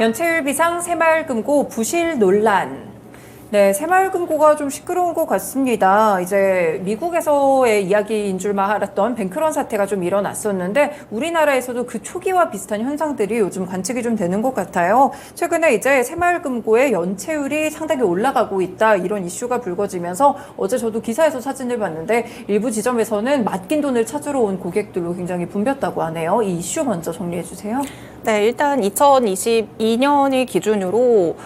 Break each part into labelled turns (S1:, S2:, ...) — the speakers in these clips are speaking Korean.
S1: 연체율 비상 새마을금고 부실 논란. 네, 새마을금고가 좀 시끄러운 것 같습니다. 이제 미국에서의 이야기인 줄만 알았던 뱅크런 사태가 좀 일어났었는데 우리나라에서도 그 초기와 비슷한 현상들이 요즘 관측이 좀 되는 것 같아요. 최근에 이제 새마을금고의 연체율이 상당히 올라가고 있다 이런 이슈가 불거지면서 어제 저도 기사에서 사진을 봤는데 일부 지점에서는 맡긴 돈을 찾으러 온 고객들로 굉장히 붐볐다고 하네요. 이 이슈 먼저 정리해 주세요.
S2: 네, 일단 2022년을 기준으로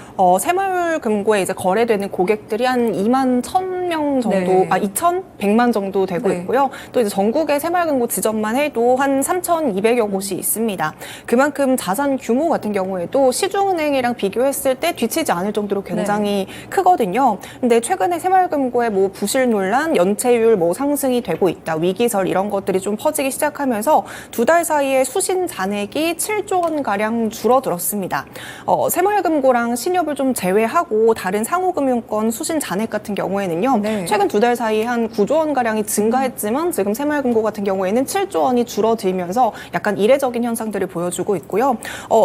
S2: 새마을금고에 이제 거래되는 고객들이 한 2만 1,000명 정도,
S1: 네.
S2: 2,100만 정도 되고
S1: 네.
S2: 있고요. 또 이제 전국의 새마을금고 지점만 해도 한 3,200여 곳이 있습니다. 그만큼 자산 규모 같은 경우에도 시중은행이랑 비교했을 때 뒤치지 않을 정도로 굉장히 크거든요. 근데 최근에 새마을금고의 뭐 부실 논란, 연체율 뭐 상승이 되고 있다, 위기설 이런 것들이 좀 퍼지기 시작하면서 두 달 사이에 수신 잔액이 7조 원 가량 줄어들었습니다. 새마을금고랑 신협을 좀 제외하고 다른 상호금융권 수신 잔액 같은 경우에는요.
S1: 네.
S2: 최근 두 달 사이에 한 9조 원 가량이 증가했지만 지금 새마을금고 같은 경우에는 7조 원이 줄어들면서 약간 이례적인 현상들을 보여주고 있고요.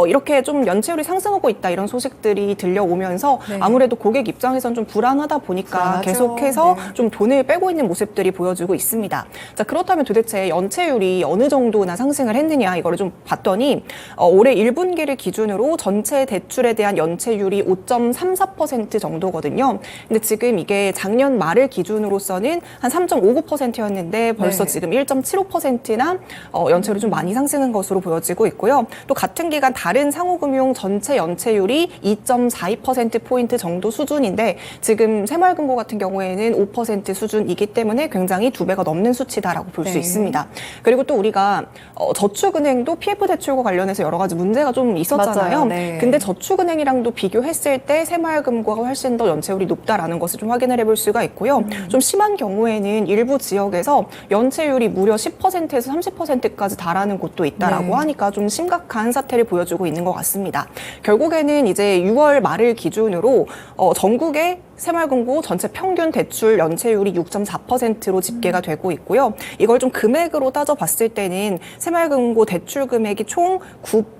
S2: 이렇게 좀 연체율이 상승하고 있다 이런 소식들이 들려오면서
S1: 네.
S2: 아무래도 고객 입장에선 좀 불안하다 보니까
S1: 불안하죠.
S2: 계속해서
S1: 네.
S2: 좀 돈을 빼고 있는 모습들이 보여지고 있습니다. 자, 그렇다면 도대체 연체율이 어느 정도나 상승을 했느냐 이거를 좀 봤더니 올해 1분기를 기준으로 전체 대출에 대한 연체율이 5.34% 정도거든요. 근데 지금 이게 작년 말을 기준으로서는 한 3.59%였는데 벌써
S1: 네.
S2: 지금 1.75%나 연체율이 좀 많이 상승한 것으로 보여지고 있고요. 또 같은 기간 다른 상호금융 전체 연체율이 2.42%포인트 정도 수준인데 지금 새마을금고 같은 경우에는 5% 수준이기 때문에 굉장히 2배가 넘는 수치다라고 볼 수
S1: 네.
S2: 있습니다. 그리고 또 우리가 저축은행도 PF 대출과 관련해서 여러 가지 문제가 좀 있었잖아요.
S1: 맞아요. 네.
S2: 근데 저축은행이랑도 비교했을 때 새마을금고가 훨씬 더 연체율이 높다라는 것을 좀 확인을 해볼 수가 있고요. 좀 심한 경우에는 일부 지역에서 연체율이 무려 10%에서 30%까지 달하는 곳도 있다라고
S1: 네.
S2: 하니까 좀 심각한 사태를 보여주고 있는 것 같습니다. 결국에는 이제 6월 말을 기준으로 전국의 새마을금고 전체 평균 대출 연체율이 6.4%로 집계가 되고 있고요. 이걸 좀 금액으로 따져봤을 때는 새마을금고 대출 금액이 총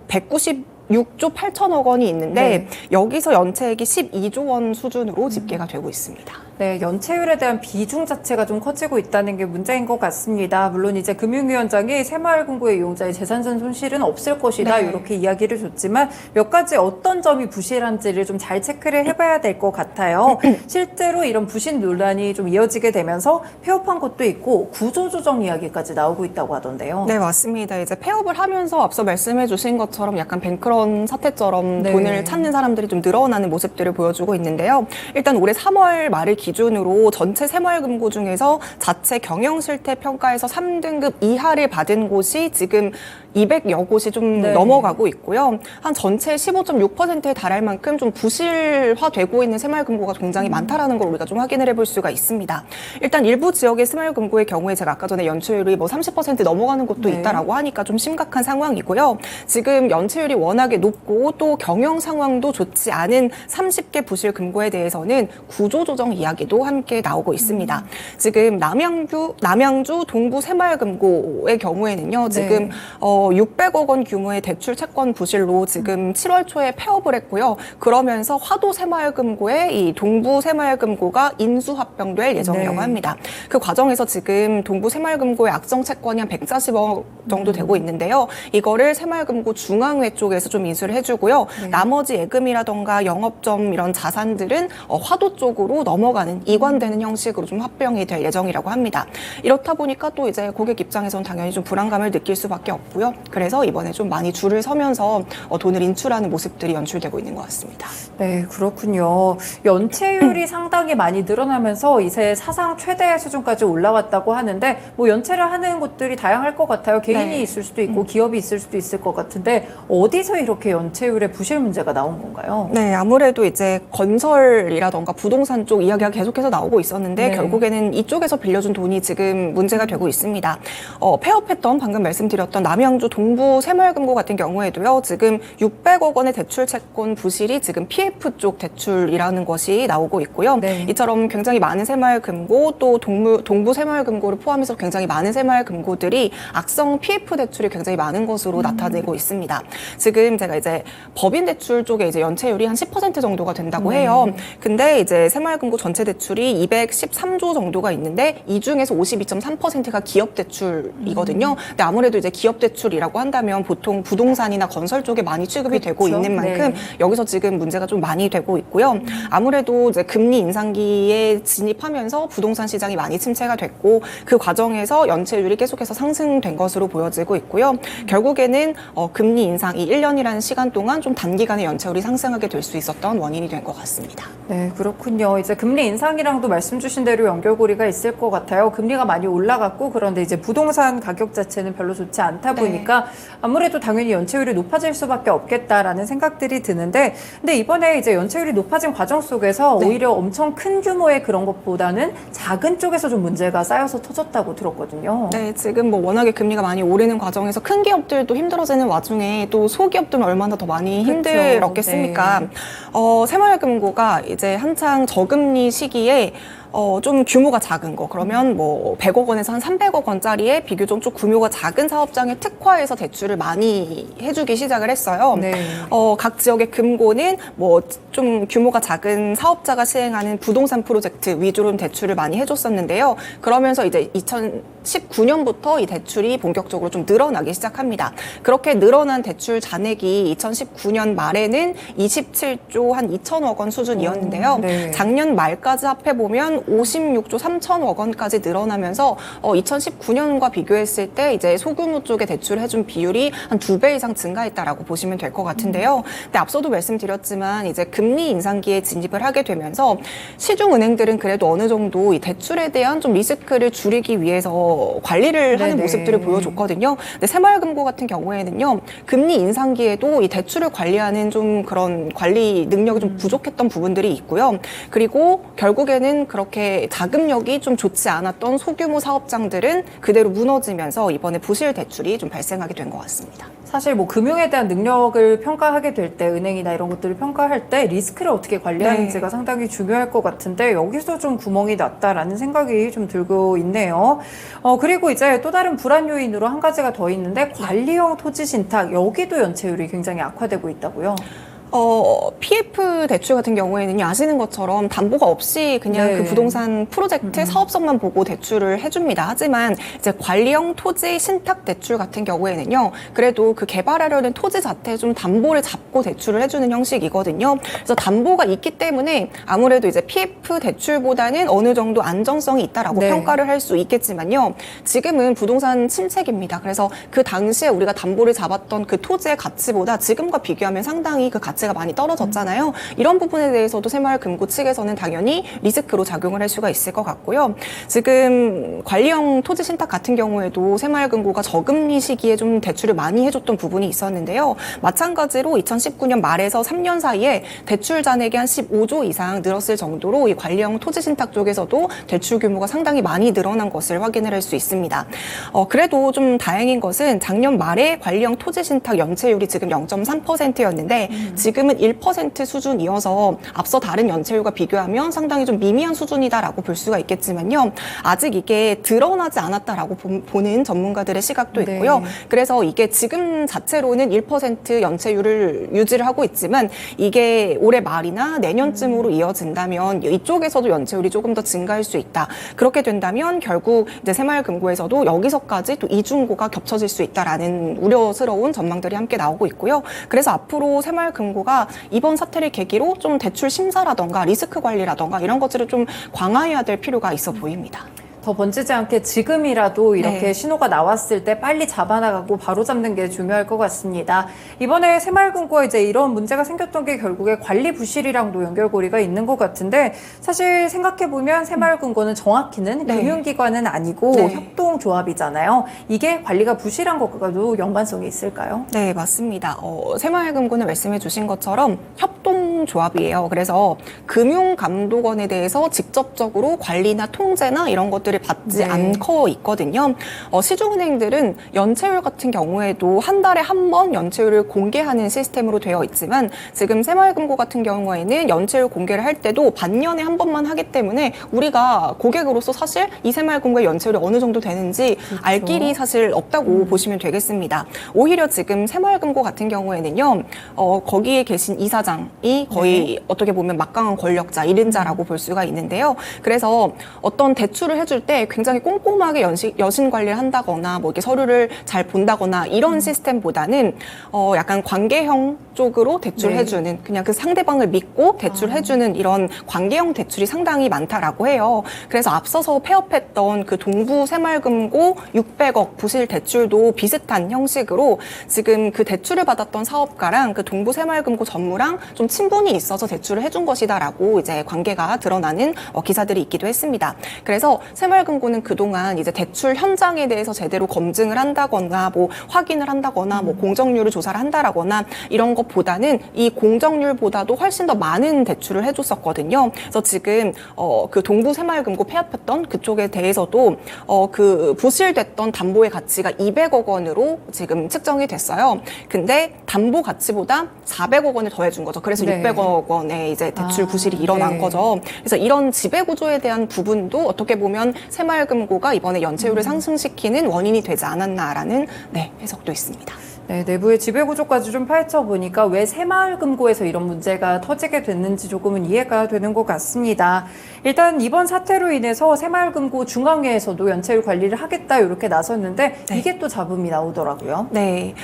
S2: 196조 8천억 원이 있는데
S1: 네.
S2: 여기서 연체액이 12조 원 수준으로 집계가 되고 있습니다.
S1: 네, 연체율에 대한 비중 자체가 좀 커지고 있다는 게 문제인 것 같습니다. 물론 이제 금융위원장이 새마을금고의 이용자의 재산상 손실은 없을 것이다
S2: 네.
S1: 이렇게 이야기를 줬지만 몇 가지 어떤 점이 부실한지를 좀 잘 체크를 해봐야 될 것 같아요. 실제로 이런 부실 논란이 좀 이어지게 되면서 폐업한 곳도 있고 구조조정 이야기까지 나오고 있다고 하던데요.
S2: 네, 맞습니다. 이제 폐업을 하면서 앞서 말씀해 주신 것처럼 약간 뱅크런 사태처럼
S1: 네.
S2: 돈을 찾는 사람들이 좀 늘어나는 모습들을 보여주고 있는데요. 일단 올해 3월 말을 기준으로 전체 새마을금고 중에서 자체 경영 실태 평가에서 3등급 이하를 받은 곳이 지금 200여 곳이 좀
S1: 네.
S2: 넘어가고 있고요. 한 전체 15.6%에 달할 만큼 좀 부실화되고 있는 새마을금고가 굉장히 많다라는 걸 우리가 좀 확인을 해볼 수가 있습니다. 일단 일부 지역의 새마을금고의 경우에 제가 아까 전에 연체율이 뭐 30% 넘어가는 곳도
S1: 네.
S2: 있다라고 하니까 좀 심각한 상황이고요. 지금 연체율이 워낙에 높고 또 경영 상황도 좋지 않은 30개 부실 금고에 대해서는 구조조정 이야기도 함께 나오고 있습니다. 지금 남양주 동부 새마을금고의 경우에는요. 지금 600억 원 규모의 대출 채권 부실로 지금 7월 초에 폐업을 했고요. 그러면서 화도 새마을금고의 이 동부 새마을금고가 인수합병될 예정이라고
S1: 네.
S2: 합니다. 그 과정에서 지금 동부 새마을금고의 악성 채권이 한 140억 정도 되고 있는데요. 이거를 새마을금고 중앙회 쪽에서 좀 인수를 해주고요.
S1: 네.
S2: 나머지 예금이라던가 영업점 이런 자산들은 화도 쪽으로 넘어가는 이관되는 형식으로 좀 합병이 될 예정이라고 합니다. 이렇다 보니까 또 이제 고객 입장에서는 당연히 좀 불안감을 느낄 수밖에 없고요. 그래서 이번에 좀 많이 줄을 서면서 돈을 인출하는 모습들이 연출되고 있는 것 같습니다.
S1: 네, 그렇군요. 연체율이 상당히 많이 늘어나면서 이제 사상 최대 수준까지 올라왔다고 하는데 뭐 연체를 하는 곳들이 다양할 것 같아요. 개인이
S2: 네.
S1: 있을 수도 있고 기업이 있을 수도 있을 것 같은데 어디서 이렇게 연체율의 부실 문제가 나온 건가요?
S2: 네, 아무래도 이제 건설이라던가 부동산 쪽 이야기가 계속해서 나오고 있었는데
S1: 네.
S2: 결국에는 이쪽에서 빌려준 돈이 지금 문제가 되고 있습니다. 폐업했던 방금 말씀드렸던 남양주 광주 동부 새마을금고 같은 경우에도요. 지금 600억 원의 대출 채권 부실이 지금 PF 쪽 대출이라는 것이 나오고 있고요.
S1: 네.
S2: 이처럼 굉장히 많은 새마을금고 또 동부 새마을금고를 포함해서 굉장히 많은 새마을금고들이 악성 PF 대출이 굉장히 많은 것으로 나타내고 있습니다. 지금 제가 이제 법인 대출 쪽에 이제 연체율이 한 10% 정도가 된다고 해요. 근데 이제 새마을금고 전체 대출이 213조 정도가 있는데 이 중에서 52.3%가 기업 대출이거든요. 근데 아무래도 이제 기업 대출이라고 한다면 보통 부동산이나 건설 쪽에 많이 취급이 되고
S1: 그렇죠.
S2: 있는 만큼
S1: 네.
S2: 여기서 지금 문제가 좀 많이 되고 있고요. 아무래도 이제 금리 인상기에 진입하면서 부동산 시장이 많이 침체가 됐고 그 과정에서 연체율이 계속해서 상승된 것으로 보여지고 있고요. 결국에는 금리 인상이 1년이라는 시간 동안 좀 단기간에 연체율이 상승하게 될 수 있었던 원인이 된 것 같습니다.
S1: 네, 그렇군요. 이제 금리 인상이랑도 말씀 주신 대로 연결고리가 있을 것 같아요. 금리가 많이 올라갔고 그런데 이제 부동산 가격 자체는 별로 좋지 않다 보니까 아무래도 당연히 연체율이 높아질 수밖에 없겠다라는 생각들이 드는데 근데 이번에 이제 연체율이 높아진 과정 속에서 오히려 엄청 큰 규모의 그런 것보다는 작은 쪽에서 좀 문제가 쌓여서 터졌다고 들었거든요.
S2: 네, 지금 뭐 워낙에 금리가 많이 오르는 과정에서 큰 기업들도 힘들어지는 와중에 또 소기업들은 얼마나 더 많이 힘들었겠습니까?
S1: 네.
S2: 새마을금고가 이제 한창 저금리 시기에 좀 규모가 작은 거 그러면 뭐 100억 원에서 한 300억 원짜리의 비교적 좀 규모가 작은 사업장에 특화해서 대출을 많이 해주기 시작을 했어요.
S1: 네.
S2: 각 지역의 금고는 뭐 좀 규모가 작은 사업자가 시행하는 부동산 프로젝트 위주로 대출을 많이 해줬었는데요. 그러면서 이제 2019년부터 이 대출이 본격적으로 좀 늘어나기 시작합니다. 그렇게 늘어난 대출 잔액이 2019년 말에는 27조 한 2천억 원 수준이었는데요.
S1: 네.
S2: 작년 말까지 합해보면 56조 3천억 원까지 늘어나면서 2019년과 비교했을 때 이제 소규모 쪽에 대출을 해준 비율이 한 2배 이상 증가했다라고 보시면 될 것 같은데요. 근데 앞서도 말씀드렸지만 이제 금리 인상기에 진입을 하게 되면서 시중은행들은 그래도 어느 정도 이 대출에 대한 좀 리스크를 줄이기 위해서 관리를 하는
S1: 네네.
S2: 모습들을 보여줬거든요. 근데 새마을금고 같은 경우에는요, 금리 인상기에도 이 대출을 관리하는 좀 그런 관리 능력이 좀 부족했던 부분들이 있고요. 그리고 결국에는 그렇게 자금력이 좀 좋지 않았던 소규모 사업장들은 그대로 무너지면서 이번에 부실 대출이 좀 발생하게 된 것 같습니다.
S1: 사실 뭐 금융에 대한 능력을 평가하게 될 때 은행이나 이런 것들을 평가할 때 리스크를 어떻게 관리하는지가 상당히 중요할 것 같은데 여기서 좀 구멍이 났다라는 생각이 좀 들고 있네요. 그리고 이제 또 다른 불안 요인으로 한 가지가 더 있는데 관리형 토지 신탁 여기도 연체율이 굉장히 악화되고 있다고요.
S2: PF 대출 같은 경우에는요, 아시는 것처럼 담보가 없이 그냥
S1: 네.
S2: 그 부동산 프로젝트 사업성만 보고 대출을 해줍니다. 하지만 이제 관리형 토지 신탁 대출 같은 경우에는요, 그래도 그 개발하려는 토지 자체에 좀 담보를 잡고 대출을 해주는 형식이거든요. 그래서 담보가 있기 때문에 아무래도 이제 PF 대출보다는 어느 정도 안정성이 있다라고
S1: 네.
S2: 평가를 할 수 있겠지만요, 지금은 부동산 침체기입니다. 그래서 그 당시에 우리가 담보를 잡았던 그 토지의 가치보다 지금과 비교하면 상당히 그 가치가 많이 떨어졌잖아요. 이런 부분에 대해서도 새마을금고 측에서는 당연히 리스크로 작용을 할 수가 있을 것 같고요. 지금 관리형 토지 신탁 같은 경우에도 새마을금고가 저금리 시기에 좀 대출을 많이 해줬던 부분이 있었는데요. 마찬가지로 2019년 말에서 3년 사이에 대출 잔액이 한 15조 이상 늘었을 정도로 이 관리형 토지 신탁 쪽에서도 대출 규모가 상당히 많이 늘어난 것을 확인을 할 수 있습니다. 그래도 좀 다행인 것은 작년 말에 관리형 토지 신탁 연체율이 지금 0.3%였는데 지금은 1% 수준이어서 앞서 다른 연체율과 비교하면 상당히 좀 미미한 수준이다라고 볼 수가 있겠지만요. 아직 이게 드러나지 않았다라고 보는 전문가들의 시각도 있고요.
S1: 네.
S2: 그래서 이게 지금 자체로는 1% 연체율을 유지를 하고 있지만 이게 올해 말이나 내년쯤으로 이어진다면 이쪽에서도 연체율이 조금 더 증가할 수 있다. 그렇게 된다면 결국 이제 새마을금고에서도 여기서까지 또 이중고가 겹쳐질 수 있다라는 우려스러운 전망들이 함께 나오고 있고요. 그래서 앞으로 새마을금고가 이번 사태를 계기로 좀 대출 심사라던가 리스크 관리라던가 이런 것들을 좀 강화해야 될 필요가 있어 보입니다.
S1: 더 번지지 않게 지금이라도 이렇게
S2: 네.
S1: 신호가 나왔을 때 빨리 잡아나가고 바로 잡는 게 중요할 것 같습니다. 이번에 새마을금고에 이제 이런 문제가 생겼던 게 결국에 관리 부실이랑도 연결고리가 있는 것 같은데 사실 생각해보면 새마을금고는 정확히는
S2: 네.
S1: 금융기관은 아니고
S2: 네.
S1: 협동조합이잖아요. 이게 관리가 부실한 것과도 연관성이 있을까요?
S2: 네, 맞습니다. 새마을금고는 말씀해 주신 것처럼 협동 조합이에요. 그래서 금융감독원에 대해서 직접적으로 관리나 통제나 이런 것들을 받지
S1: 네.
S2: 않고 있거든요. 시중은행들은 연체율 같은 경우에도 한 달에 한 번 연체율을 공개하는 시스템으로 되어 있지만 지금 새마을금고 같은 경우에는 연체율 공개를 할 때도 반년에 한 번만 하기 때문에 우리가 고객으로서 사실 이 새마을금고의 연체율이 어느 정도 되는지
S1: 그렇죠.
S2: 알 길이 사실 없다고 보시면 되겠습니다. 오히려 지금 새마을금고 같은 경우에는요, 거기에 계신 이사장이 거의 어떻게 보면 막강한 권력자, 1인자라고 볼 수가 있는데요. 그래서 어떤 대출을 해줄 때 굉장히 꼼꼼하게 여신 관리를 한다거나 뭐 이렇게 서류를 잘 본다거나 이런 시스템보다는 약간 관계형 쪽으로 대출해주는 그냥 그 상대방을 믿고 대출해주는 이런 관계형 대출이 상당히 많다라고 해요. 그래서 앞서서 폐업했던 그 동부 새마을금고 600억 부실 대출도 비슷한 형식으로 지금 그 대출을 받았던 사업가랑 그 동부 새마을금고 전무랑 좀 친분이 있어서 대출을 해준 것이다라고 이제 관계가 드러나는 기사들이 있기도 했습니다. 그래서 새마을금고는 그동안 이제 대출 현장에 대해서 제대로 검증을 한다거나 뭐 확인을 한다거나 뭐 공정률을 조사를 한다라거나 이런 것보다는 이 공정률보다도 훨씬 더 많은 대출을 해줬었거든요. 그래서 지금 그 동부 새마을금고 폐업했던 그쪽에 대해서도 그 부실됐던 담보의 가치가 200억 원으로 지금 측정이 됐어요. 근데 담보 가치보다 400억 원을 더해준 거죠. 그래서
S1: 네.
S2: 600억 원의 이제 대출 부실이 일어난
S1: 네.
S2: 거죠. 그래서 이런 지배구조에 대한 부분도 어떻게 보면 새마을금고가 이번에 연체율을 상승시키는 원인이 되지 않았나라는 해석도 있습니다.
S1: 네, 내부의 지배구조까지 좀 파헤쳐보니까 왜 새마을금고에서 이런 문제가 터지게 됐는지 조금은 이해가 되는 것 같습니다. 일단 이번 사태로 인해서 새마을금고 중앙회에서도 연체율 관리를 하겠다 이렇게 나섰는데 이게 또 잡음이 나오더라고요.
S2: 네.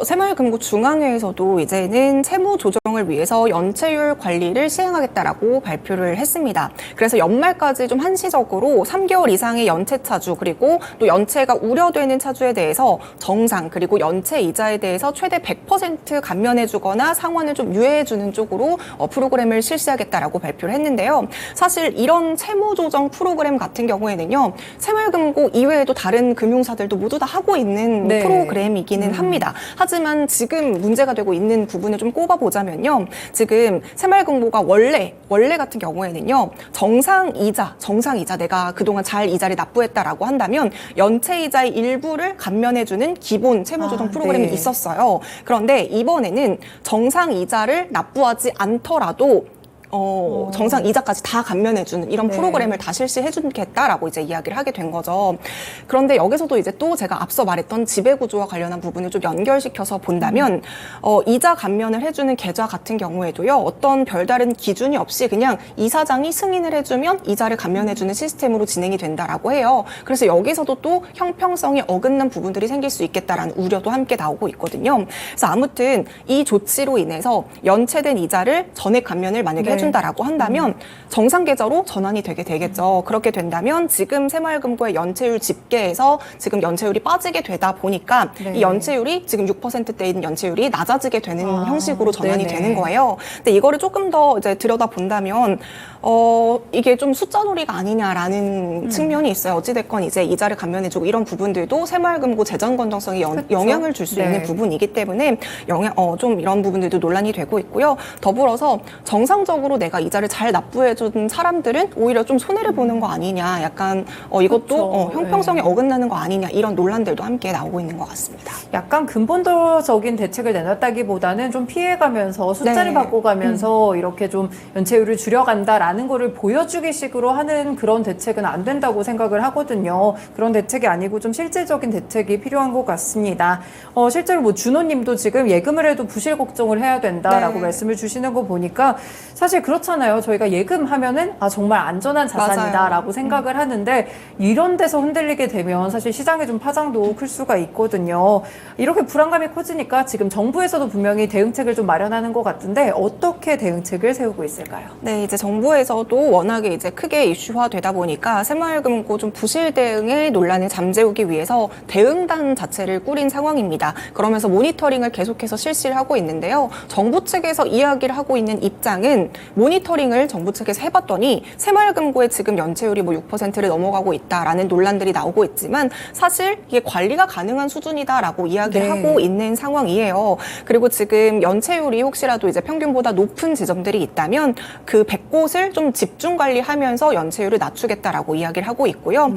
S2: 새마을금고 중앙회에서도 이제는 채무 조정을 위해서 연체율 관리를 시행하겠다라고 발표를 했습니다. 그래서 연말까지 좀 한시적으로 3개월 이상의 연체 차주 그리고 또 연체가 우려되는 차주에 대해서 정상 그리고 연체 이자에 대해서 최대 100% 감면해주거나 상환을 좀 유예해주는 쪽으로 프로그램을 실시하겠다라고 발표를 했는데요. 사실 이런 채무 조정 프로그램 같은 경우에는요. 새마을금고 이외에도 다른 금융사들도 모두 다 하고 있는
S1: 네.
S2: 프로그램이기는 합니다. 하지만 지금 문제가 되고 있는 부분을 좀 꼽아보자면요. 지금 새마을금고가 원래 같은 경우에는요. 정상 이자 내가 그동안 잘 이자를 납부했다라고 한다면 연체 이자의 일부를 감면해주는 기본 채무조정 프로그램이
S1: 네.
S2: 있었어요. 그런데 이번에는 정상 이자를 납부하지 않더라도 정상 이자까지 다 감면해주는 이런 프로그램을 다 실시해주겠다라고 이제 이야기를 하게 된 거죠. 그런데 여기서도 이제 또 제가 앞서 말했던 지배구조와 관련한 부분을 좀 연결시켜서 본다면, 이자 감면을 해주는 계좌 같은 경우에도요, 어떤 별다른 기준이 없이 그냥 이사장이 승인을 해주면 이자를 감면해주는 시스템으로 진행이 된다라고 해요. 그래서 여기서도 또 형평성이 어긋난 부분들이 생길 수 있겠다라는 우려도 함께 나오고 있거든요. 그래서 아무튼 이 조치로 인해서 연체된 이자를 전액 감면을 만약에 해준다라고 한다면 정상 계좌로 전환이 되게 되겠죠. 그렇게 된다면 지금 새마을금고의 연체율 집계에서 지금 연체율이 빠지게 되다 보니까 이 연체율이 지금 6%대인 연체율이 낮아지게 되는 형식으로 전환이 되는 거예요. 근데 이거를 조금 더 이제 들여다본다면 이게 좀 숫자놀이가 아니냐라는 측면이 있어요. 어찌됐건 이제 이자를 감면해주고 이런 부분들도 새마을금고 재정 건전성에 영향을 줄 수 있는 부분이기 때문에 좀 이런 부분들도 논란이 되고 있고요. 더불어서 정상적으로 내가 이자를 잘 납부해준 사람들은 오히려 좀 손해를 보는 거 아니냐, 약간 이것도 형평성에 어긋나는 거 아니냐 이런 논란들도 함께 나오고 있는 것 같습니다.
S1: 약간 근본적인 대책을 내놨다기보다는 좀 피해가면서 숫자를 바꿔가면서 이렇게 좀 연체율을 줄여간다라는 거를 보여주기 식으로 하는 그런 대책은 안 된다고 생각을 하거든요. 그런 대책이 아니고 좀 실질적인 대책이 필요한 것 같습니다. 실제로 뭐 준호님도 지금 예금을 해도 부실 걱정을 해야 된다라고 말씀을 주시는 거 보니까 사실 그렇잖아요. 저희가 예금하면은 정말 안전한 자산이다라고 생각을 하는데 이런 데서 흔들리게 되면 사실 시장에 좀 파장도 클 수가 있거든요. 이렇게 불안감이 커지니까 지금 정부에서도 분명히 대응책을 좀 마련하는 것 같은데 어떻게 대응책을 세우고 있을까요?
S2: 네, 이제 정부에서도 워낙에 이제 크게 이슈화되다 보니까 새마을금고 좀 부실 대응의 논란을 잠재우기 위해서 대응단 자체를 꾸린 상황입니다. 그러면서 모니터링을 계속해서 실시를 하고 있는데요. 정부 측에서 이야기를 하고 있는 입장은 모니터링을 정부 측에서 해봤더니 새마을금고의 지금 연체율이 뭐 6%를 넘어가고 있다라는 논란들이 나오고 있지만 사실 이게 관리가 가능한 수준이다라고 이야기를 하고 있는 상황이에요. 그리고 지금 연체율이 혹시라도 이제 평균보다 높은 지점들이 있다면 그 100곳을 좀 집중 관리하면서 연체율을 낮추겠다라고 이야기를 하고 있고요.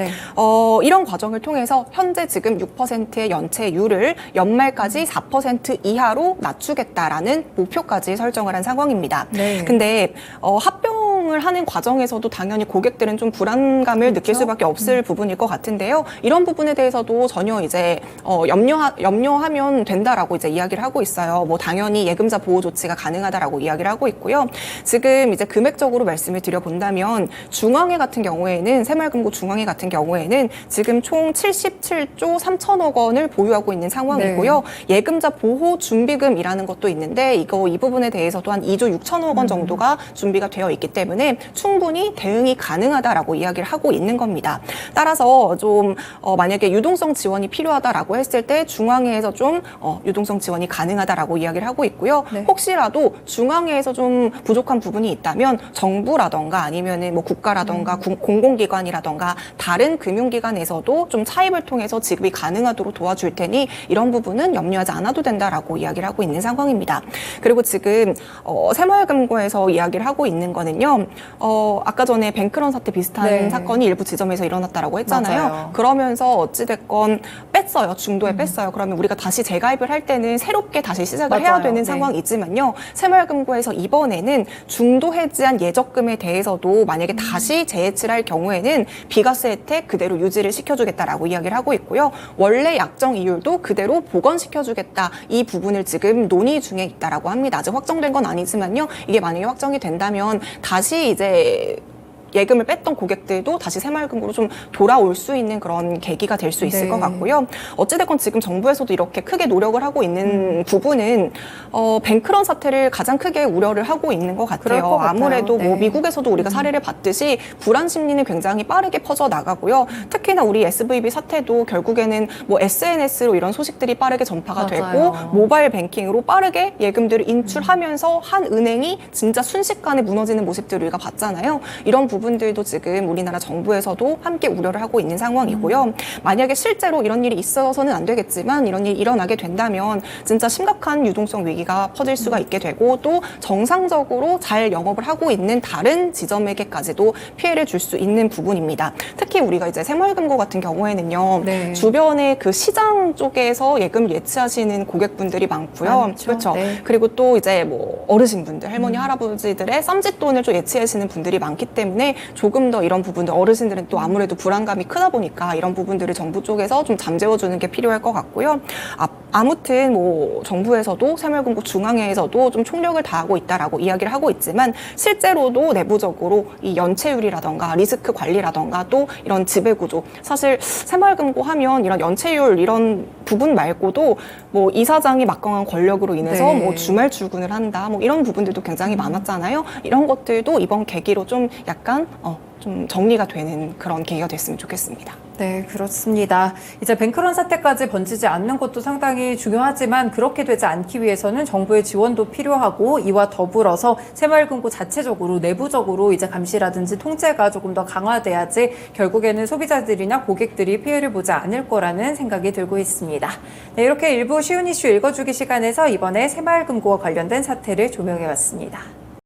S2: 이런 과정을 통해서 현재 지금 6%의 연체율을 연말까지 4% 이하로 낮추겠다라는 목표까지 설정을 한 상황입니다. 근데 합병을 하는 과정에서도 당연히 고객들은 좀 불안감을 느낄 수밖에 없을 부분일 것 같은데요. 이런 부분에 대해서도 전혀 이제 염려하면 된다라고 이제 이야기를 하고 있어요. 뭐 당연히 예금자 보호 조치가 가능하다라고 이야기를 하고 있고요. 지금 이제 금액적으로 말씀을 드려본다면 중앙회 같은 경우에는 새마을금고 중앙회 같은 경우에는 지금 총 77조 3천억 원을 보유하고 있는 상황이고요. 예금자 보호 준비금이라는 것도 있는데 이 부분에 대해서도 한 2조 6천억 원 정도가 준비가 되어 있기 때문에 충분히 대응이 가능하다라고 이야기를 하고 있는 겁니다. 따라서 좀 만약에 유동성 지원이 필요하다라고 했을 때 중앙회에서 좀 유동성 지원이 가능하다라고 이야기를 하고 있고요. 혹시라도 중앙회에서 좀 부족한 부분이 있다면 정부라던가 아니면은 뭐 국가라던가 공공기관이라던가 다른 금융기관에서도 좀 차입을 통해서 지급이 가능하도록 도와줄 테니 이런 부분은 염려하지 않아도 된다라고 이야기를 하고 있는 상황입니다. 그리고 지금 새마을금고에서 이야기를 하고 있는 거는요. 아까 전에 뱅크런 사태 비슷한 사건이 일부 지점에서 일어났다라고 했잖아요. 그러면서 어찌됐건 뺐어요. 중도에 뺐어요. 그러면 우리가 다시 재가입을 할 때는 새롭게 다시 시작을 해야 되는 상황이지만요. 새마을금고에서 이번에는 중도 해지한 예적금에 대해서도 만약에 다시 재해치를 할 경우에는 비과세 혜택 그대로 유지를 시켜주겠다라고 이야기를 하고 있고요. 원래 약정 이율도 그대로 복원시켜주겠다. 이 부분을 지금 논의 중에 있다라고 합니다. 아직 확정된 건 아니지만요. 이게 만약에 확정이 된다면 다시 이제 예금을 뺐던 고객들도 다시 새마을금고로 좀 돌아올 수 있는 그런 계기가 될 수 있을 것 같고요. 어찌됐건 지금 정부에서도 이렇게 크게 노력을 하고 있는 부분은 뱅크런 사태를 가장 크게 우려를 하고 있는 것 같아요. 아무래도 뭐 미국에서도 우리가 사례를 봤듯이 불안 심리는 굉장히 빠르게 퍼져 나가고요. 특히나 우리 SVB 사태도 결국에는 뭐 SNS로 이런 소식들이 빠르게 전파가 되고 모바일 뱅킹으로 빠르게 예금들을 인출하면서 한 은행이 진짜 순식간에 무너지는 모습들을 우리가 봤잖아요. 이런 부분들도 지금 우리나라 정부에서도 함께 우려를 하고 있는 상황이고요. 만약에 실제로 이런 일이 있어서는 안 되겠지만 이런 일이 일어나게 된다면 진짜 심각한 유동성 위기가 퍼질 수가 있게 되고 또 정상적으로 잘 영업을 하고 있는 다른 지점에게까지도 피해를 줄 수 있는 부분입니다. 특히 우리가 이제 새마을금고 같은 경우에는요. 주변에 그 시장 쪽에서 예금을 예치하시는 고객분들이 많고요. 그렇죠. 그리고 또 이제 뭐 어르신분들, 할머니, 할아버지들의 쌈짓돈을 좀 예치하시는 분들이 많기 때문에 조금 더 이런 부분들 어르신들은 또 아무래도 불안감이 크다 보니까 이런 부분들을 정부 쪽에서 좀 잠재워주는 게 필요할 것 같고요. 아무튼 뭐 정부에서도 새마을금고 중앙회에서도 좀 총력을 다하고 있다라고 이야기를 하고 있지만 실제로도 내부적으로 이 연체율이라던가 리스크 관리라던가 또 이런 지배구조 사실 새마을금고 하면 이런 연체율 이런 부분 말고도 뭐 이사장이 막강한 권력으로 인해서 뭐 주말 출근을 한다 뭐 이런 부분들도 굉장히 많았잖아요. 이런 것들도 이번 계기로 좀 약간 좀 정리가 되는 그런 계기가 됐으면 좋겠습니다.
S1: 네, 그렇습니다. 이제 뱅크런 사태까지 번지지 않는 것도 상당히 중요하지만 그렇게 되지 않기 위해서는 정부의 지원도 필요하고 이와 더불어서 새마을금고 자체적으로 내부적으로 이제 감시라든지 통제가 조금 더 강화돼야지 결국에는 소비자들이나 고객들이 피해를 보지 않을 거라는 생각이 들고 있습니다. 네, 이렇게 일부 쉬운 이슈 읽어주기 시간에서 이번에 새마을금고와 관련된 사태를 조명해봤습니다.